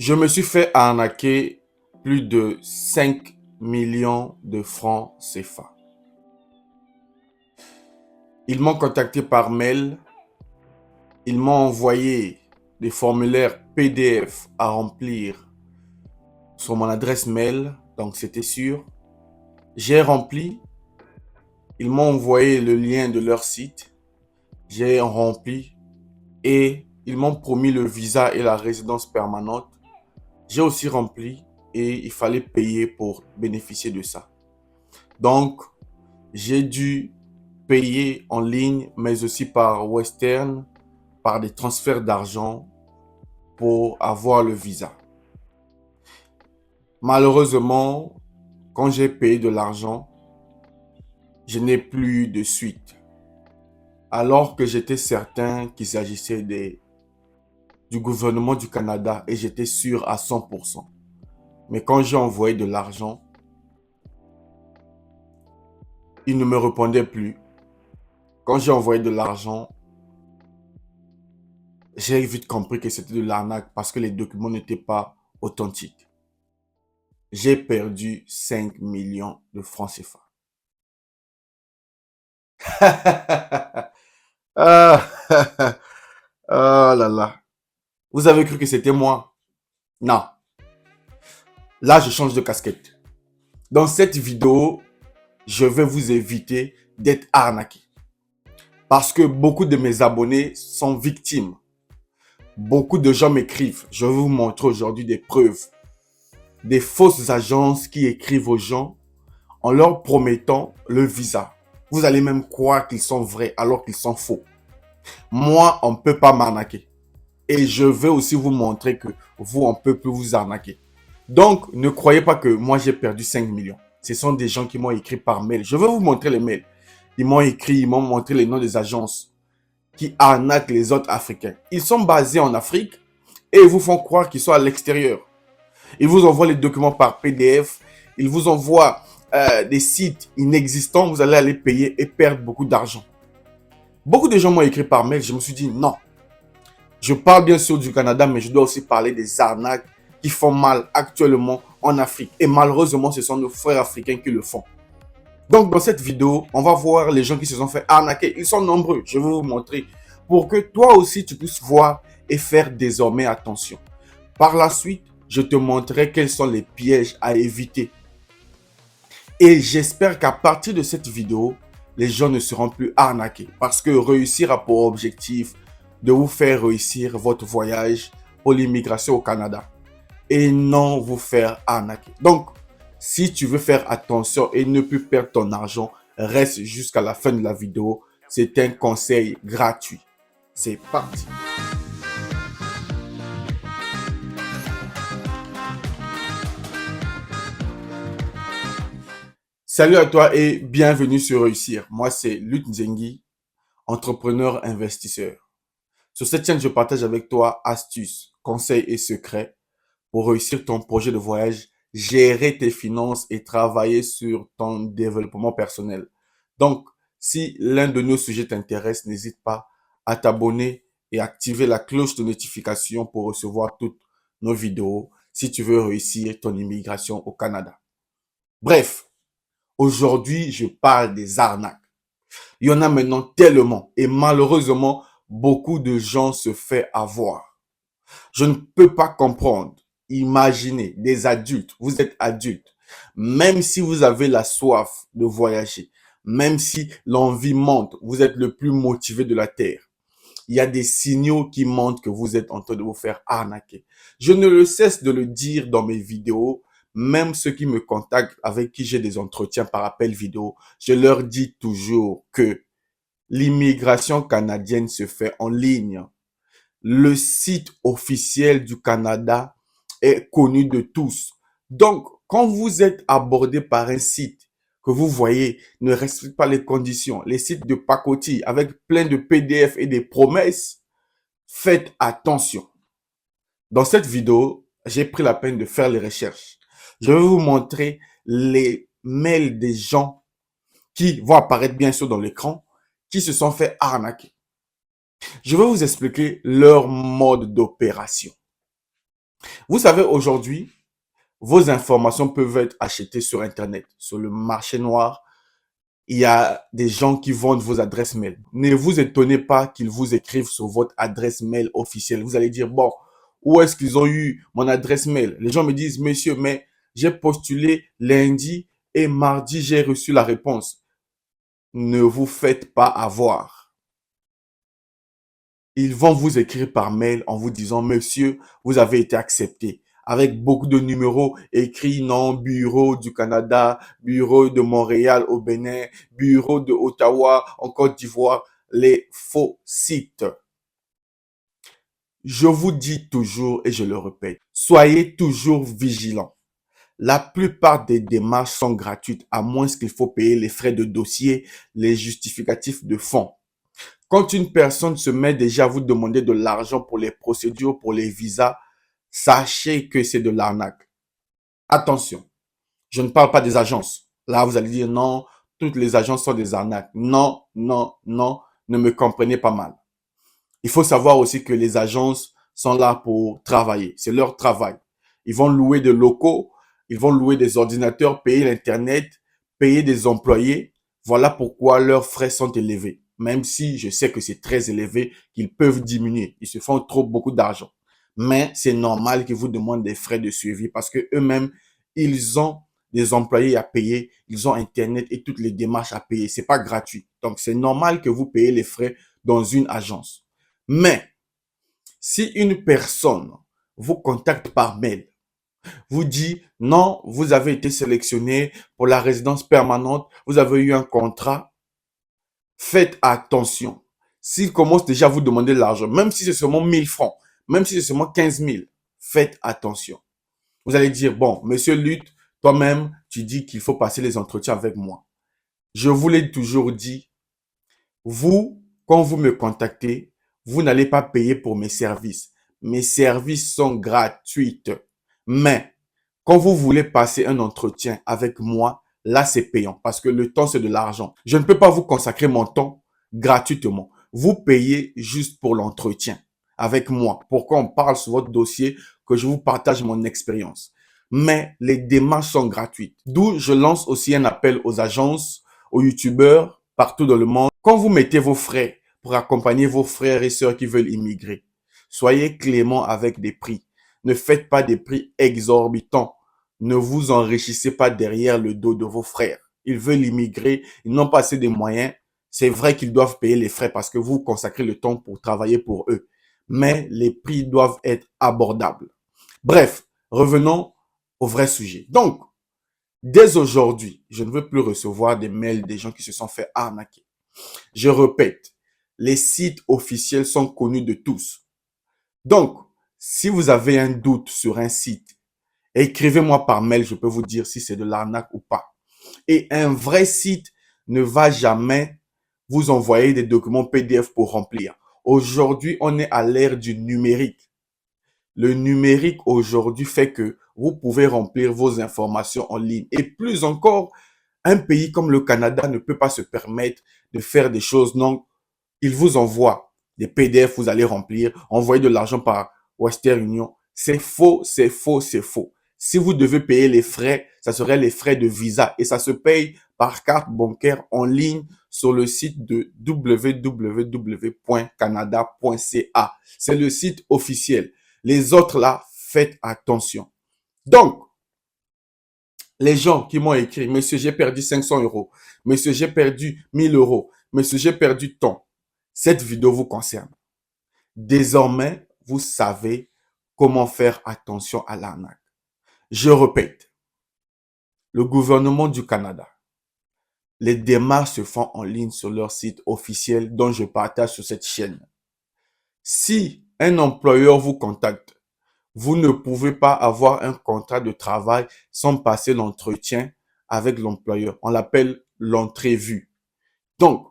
Je me suis fait arnaquer plus de 5 millions de francs CFA. Ils m'ont contacté par mail, ils m'ont envoyé des formulaires PDF à remplir sur mon adresse mail, donc c'était sûr. J'ai rempli, ils m'ont envoyé le lien de leur site, j'ai rempli et ils m'ont promis le visa et la résidence permanente. J'ai aussi rempli et il fallait payer pour bénéficier de ça. Donc, j'ai dû payer en ligne, mais aussi par Western, par des transferts d'argent pour avoir le visa. Malheureusement, quand j'ai payé de l'argent, je n'ai plus de suite. Alors que j'étais certain qu'il s'agissait du gouvernement du Canada et j'étais sûr à 100%. Mais quand j'ai envoyé de l'argent, il ne me répondait plus. Quand j'ai envoyé de l'argent, j'ai vite compris que c'était de l'arnaque parce que les documents n'étaient pas authentiques. J'ai perdu 5 millions de francs CFA. Ah, oh là là. Vous avez cru que c'était moi? Non. Là, je change de casquette. Dans cette vidéo, je vais vous éviter d'être arnaqué. Parce que beaucoup de mes abonnés sont victimes. Beaucoup de gens m'écrivent. Je vais vous montrer aujourd'hui des preuves. Des fausses agences qui écrivent aux gens en leur promettant le visa. Vous allez même croire qu'ils sont vrais alors qu'ils sont faux. Moi, on ne peut pas m'arnaquer. Et je vais aussi vous montrer que vous, on ne peut plus vous arnaquer. Donc, ne croyez pas que moi, j'ai perdu 5 millions. Ce sont des gens qui m'ont écrit par mail. Je vais vous montrer les mails. Ils m'ont écrit, ils m'ont montré les noms des agences qui arnaquent les autres Africains. Ils sont basés en Afrique et ils vous font croire qu'ils sont à l'extérieur. Ils vous envoient les documents par PDF. Ils vous envoient des sites inexistants. Vous allez aller payer et perdre beaucoup d'argent. Beaucoup de gens m'ont écrit par mail. Je me suis dit non. Je parle bien sûr du Canada, mais je dois aussi parler des arnaques qui font mal actuellement en Afrique. Et malheureusement, ce sont nos frères africains qui le font. Donc, dans cette vidéo, on va voir les gens qui se sont fait arnaquer. Ils sont nombreux. Je vais vous montrer pour que toi aussi, tu puisses voir et faire désormais attention. Par la suite, je te montrerai quels sont les pièges à éviter. Et j'espère qu'à partir de cette vidéo, les gens ne seront plus arnaqués. Parce que réussir a pour objectif de vous faire réussir votre voyage pour l'immigration au Canada. Et non vous faire arnaquer. Donc, si tu veux faire attention et ne plus perdre ton argent, reste jusqu'à la fin de la vidéo. C'est un conseil gratuit. C'est parti. Salut à toi et bienvenue sur Réussir. Moi, c'est Lut Nzengi, entrepreneur investisseur. Sur cette chaîne, je partage avec toi astuces, conseils et secrets pour réussir ton projet de voyage, gérer tes finances et travailler sur ton développement personnel. Donc, si l'un de nos sujets t'intéresse, n'hésite pas à t'abonner et activer la cloche de notification pour recevoir toutes nos vidéos si tu veux réussir ton immigration au Canada. Bref, aujourd'hui, je parle des arnaques. Il y en a maintenant tellement et malheureusement, beaucoup de gens se font avoir. Je ne peux pas comprendre. Imaginez des adultes, vous êtes adultes, même si vous avez la soif de voyager, même si l'envie monte, vous êtes le plus motivé de la terre. Il y a des signaux qui montrent que vous êtes en train de vous faire arnaquer. Je ne le cesse de le dire dans mes vidéos, même ceux qui me contactent, avec qui j'ai des entretiens par appel vidéo, je leur dis toujours que l'immigration canadienne se fait en ligne. Le site officiel du Canada est connu de tous. Donc, quand vous êtes abordé par un site que vous voyez ne respecte pas les conditions, les sites de pacotille avec plein de PDF et des promesses, faites attention. Dans cette vidéo, j'ai pris la peine de faire les recherches. Je vais vous montrer les mails des gens qui vont apparaître bien sûr dans l'écran, qui se sont fait arnaquer. Je vais vous expliquer leur mode d'opération. Vous savez, aujourd'hui, vos informations peuvent être achetées sur Internet, sur le marché noir. Il y a des gens qui vendent vos adresses mail. Ne vous étonnez pas qu'ils vous écrivent sur votre adresse mail officielle. Vous allez dire, bon, où est-ce qu'ils ont eu mon adresse mail? Les gens me disent, monsieur, mais j'ai postulé lundi et mardi, j'ai reçu la réponse. Ne vous faites pas avoir. Ils vont vous écrire par mail en vous disant, monsieur, vous avez été accepté. Avec beaucoup de numéros écrits, non, bureau du Canada, bureau de Montréal au Bénin, bureau de Ottawa en Côte d'Ivoire, les faux sites. Je vous dis toujours et je le répète, soyez toujours vigilants. La plupart des démarches sont gratuites à moins qu'il faut payer les frais de dossier, les justificatifs de fonds. Quand une personne se met déjà à vous demander de l'argent pour les procédures, pour les visas, sachez que c'est de l'arnaque. Attention, je ne parle pas des agences. Là, vous allez dire non, toutes les agences sont des arnaques. Non, non, non, ne me comprenez pas mal. Il faut savoir aussi que les agences sont là pour travailler. C'est leur travail. Ils vont louer des locaux, ils vont louer des ordinateurs, payer l'Internet, payer des employés. Voilà pourquoi leurs frais sont élevés. Même si je sais que c'est très élevé, qu'ils peuvent diminuer. Ils se font trop beaucoup d'argent. Mais c'est normal qu'ils vous demandent des frais de suivi parce que eux-mêmes, ils ont des employés à payer, ils ont Internet et toutes les démarches à payer. C'est pas gratuit. Donc, c'est normal que vous payez les frais dans une agence. Mais, si une personne vous contacte par mail, vous dit non, vous avez été sélectionné pour la résidence permanente, vous avez eu un contrat, faites attention. S'il commence déjà à vous demander de l'argent, même si c'est seulement 1000 francs, même si c'est seulement 15 000, faites attention. Vous allez dire, bon, monsieur Lutte, toi-même, tu dis qu'il faut passer les entretiens avec moi. Je vous l'ai toujours dit, vous, quand vous me contactez, vous n'allez pas payer pour mes services. Mes services sont gratuits. Mais quand vous voulez passer un entretien avec moi, là, c'est payant parce que le temps, c'est de l'argent. Je ne peux pas vous consacrer mon temps gratuitement. Vous payez juste pour l'entretien avec moi. Pourquoi on parle sur votre dossier, que je vous partage mon expérience. Mais les démarches sont gratuites. D'où je lance aussi un appel aux agences, aux youtubeurs partout dans le monde. Quand vous mettez vos frais pour accompagner vos frères et sœurs qui veulent immigrer, soyez clément avec des prix. Ne faites pas des prix exorbitants. Ne vous enrichissez pas derrière le dos de vos frères. Ils veulent immigrer, ils n'ont pas assez de moyens. C'est vrai qu'ils doivent payer les frais parce que vous consacrez le temps pour travailler pour eux. Mais les prix doivent être abordables. Bref, revenons au vrai sujet. Donc, dès aujourd'hui, je ne veux plus recevoir des mails des gens qui se sont fait arnaquer. Je répète, les sites officiels sont connus de tous. Donc, si vous avez un doute sur un site, écrivez-moi par mail, je peux vous dire si c'est de l'arnaque ou pas. Et un vrai site ne va jamais vous envoyer des documents PDF pour remplir. Aujourd'hui, on est à l'ère du numérique. Le numérique aujourd'hui fait que vous pouvez remplir vos informations en ligne. Et plus encore, un pays comme le Canada ne peut pas se permettre de faire des choses. Non, il vous envoie des PDF, vous allez remplir, envoyer de l'argent par Western Union. C'est faux, c'est faux, c'est faux. Si vous devez payer les frais, ça serait les frais de visa et ça se paye par carte bancaire en ligne sur le site de www.canada.ca. C'est le site officiel. Les autres là, faites attention. Donc, les gens qui m'ont écrit, monsieur, j'ai perdu 500 euros, monsieur, j'ai perdu 1000 euros, monsieur, j'ai perdu tant. Cette vidéo vous concerne. Désormais, vous savez comment faire attention à l'arnaque. Je répète, le gouvernement du Canada, les démarches se font en ligne sur leur site officiel dont je partage sur cette chaîne. Si un employeur vous contacte, vous ne pouvez pas avoir un contrat de travail sans passer l'entretien avec l'employeur. On l'appelle l'entrevue. Donc,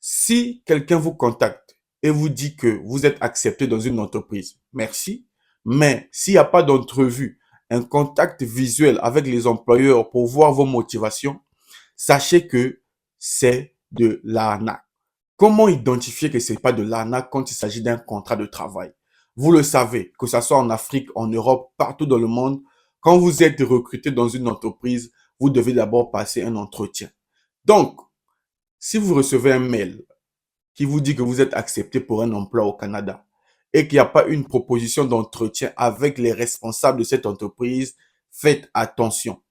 si quelqu'un vous contacte et vous dit que vous êtes accepté dans une entreprise, merci. Mais s'il n'y a pas d'entrevue, un contact visuel avec les employeurs pour voir vos motivations, sachez que c'est de l'arnaque. Comment identifier que ce n'est pas de l'arnaque quand il s'agit d'un contrat de travail? Vous le savez, que ce soit en Afrique, en Europe, partout dans le monde, quand vous êtes recruté dans une entreprise, vous devez d'abord passer un entretien. Donc, si vous recevez un mail qui vous dit que vous êtes accepté pour un emploi au Canada et qu'il n'y a pas une proposition d'entretien avec les responsables de cette entreprise, faites attention.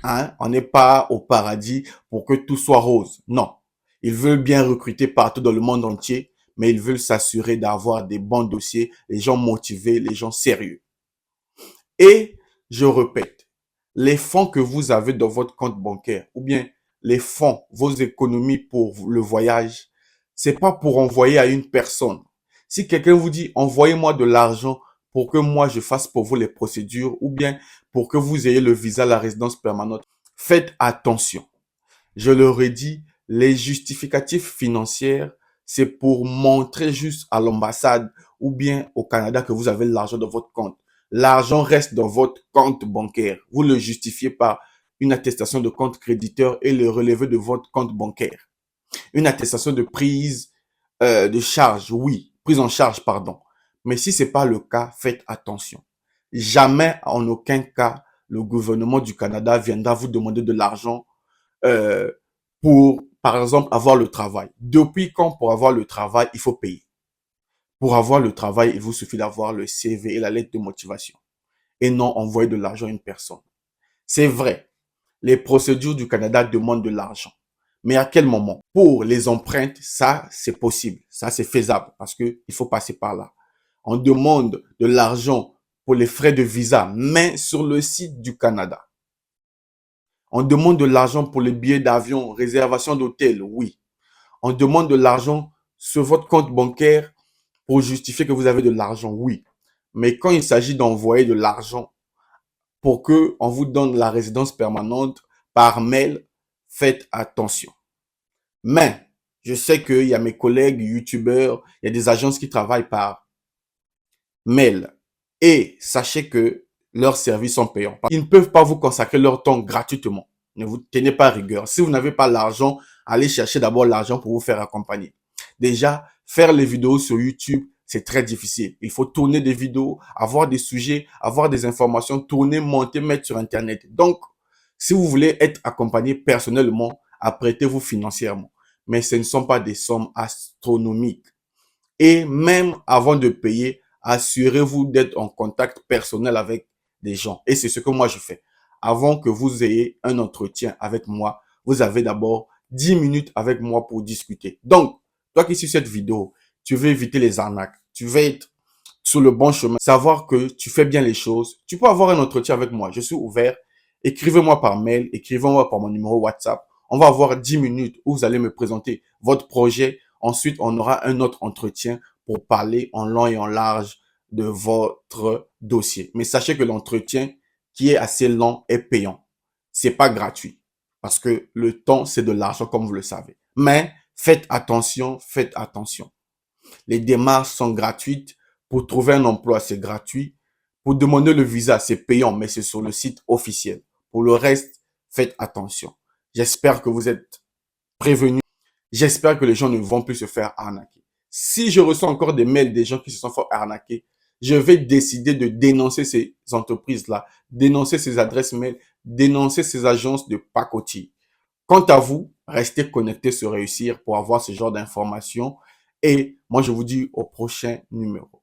Hein? On n'est pas au paradis pour que tout soit rose. Non. Ils veulent bien recruter partout dans le monde entier, mais ils veulent s'assurer d'avoir des bons dossiers, les gens motivés, les gens sérieux. Et je répète, les fonds que vous avez dans votre compte bancaire ou bien les fonds, vos économies pour le voyage, c'est pas pour envoyer à une personne. Si quelqu'un vous dit envoyez-moi de l'argent pour que moi je fasse pour vous les procédures ou bien pour que vous ayez le visa, la résidence permanente, faites attention. Je leur ai dit, les justificatifs financiers, c'est pour montrer juste à l'ambassade ou bien au Canada que vous avez l'argent dans votre compte. L'argent reste dans votre compte bancaire. Vous le justifiez par une attestation de compte créditeur et le relevé de votre compte bancaire. Une attestation de prise de charge, oui, prise en charge, pardon. Mais si c'est pas le cas, faites attention. Jamais, en aucun cas, le gouvernement du Canada viendra vous demander de l'argent euh, pour, par exemple, avoir le travail. Depuis quand pour avoir le travail, il faut payer? Pour avoir le travail, il vous suffit d'avoir le CV et la lettre de motivation et non envoyer de l'argent à une personne. C'est vrai, les procédures du Canada demandent de l'argent. Mais à quel moment? Pour les empreintes, ça, c'est possible. Ça, c'est faisable parce que il faut passer par là. On demande de l'argent pour les frais de visa, mais sur le site du Canada. On demande de l'argent pour les billets d'avion, réservation d'hôtel, oui. On demande de l'argent sur votre compte bancaire pour justifier que vous avez de l'argent, oui. Mais quand il s'agit d'envoyer de l'argent pour que on vous donne la résidence permanente par mail, faites attention. Mais je sais qu'il y a mes collègues youtubeurs, il y a des agences qui travaillent par mail. Et sachez que leurs services sont payants. Ils ne peuvent pas vous consacrer leur temps gratuitement. Ne vous tenez pas rigueur. Si vous n'avez pas l'argent, allez chercher d'abord l'argent pour vous faire accompagner. Déjà, faire les vidéos sur YouTube, c'est très difficile. Il faut tourner des vidéos, avoir des sujets, avoir des informations, tourner, monter, mettre sur Internet. Donc, si vous voulez être accompagné personnellement, apprêtez-vous financièrement. Mais ce ne sont pas des sommes astronomiques. Et même avant de payer, assurez-vous d'être en contact personnel avec des gens. Et c'est ce que moi je fais. Avant que vous ayez un entretien avec moi, vous avez d'abord 10 minutes avec moi pour discuter. Donc, toi qui suis cette vidéo, tu veux éviter les arnaques, tu veux être sur le bon chemin, savoir que tu fais bien les choses, tu peux avoir un entretien avec moi. Je suis ouvert. Écrivez-moi par mail, écrivez-moi par mon numéro WhatsApp. On va avoir 10 minutes où vous allez me présenter votre projet. Ensuite, on aura un autre entretien pour parler en long et en large de votre dossier. Mais sachez que l'entretien qui est assez long est payant. C'est pas gratuit parce que le temps, c'est de l'argent comme vous le savez. Mais faites attention, faites attention. Les démarches sont gratuites. Pour trouver un emploi, c'est gratuit. Pour demander le visa, c'est payant, mais c'est sur le site officiel. Pour le reste, faites attention. J'espère que vous êtes prévenus. J'espère que les gens ne vont plus se faire arnaquer. Si je reçois encore des mails des gens qui se sont fait arnaquer, je vais décider de dénoncer ces entreprises-là, dénoncer ces adresses mail, dénoncer ces agences de pacotille. Quant à vous, restez connectés sur Réussir pour avoir ce genre d'informations. Et moi, je vous dis au prochain numéro.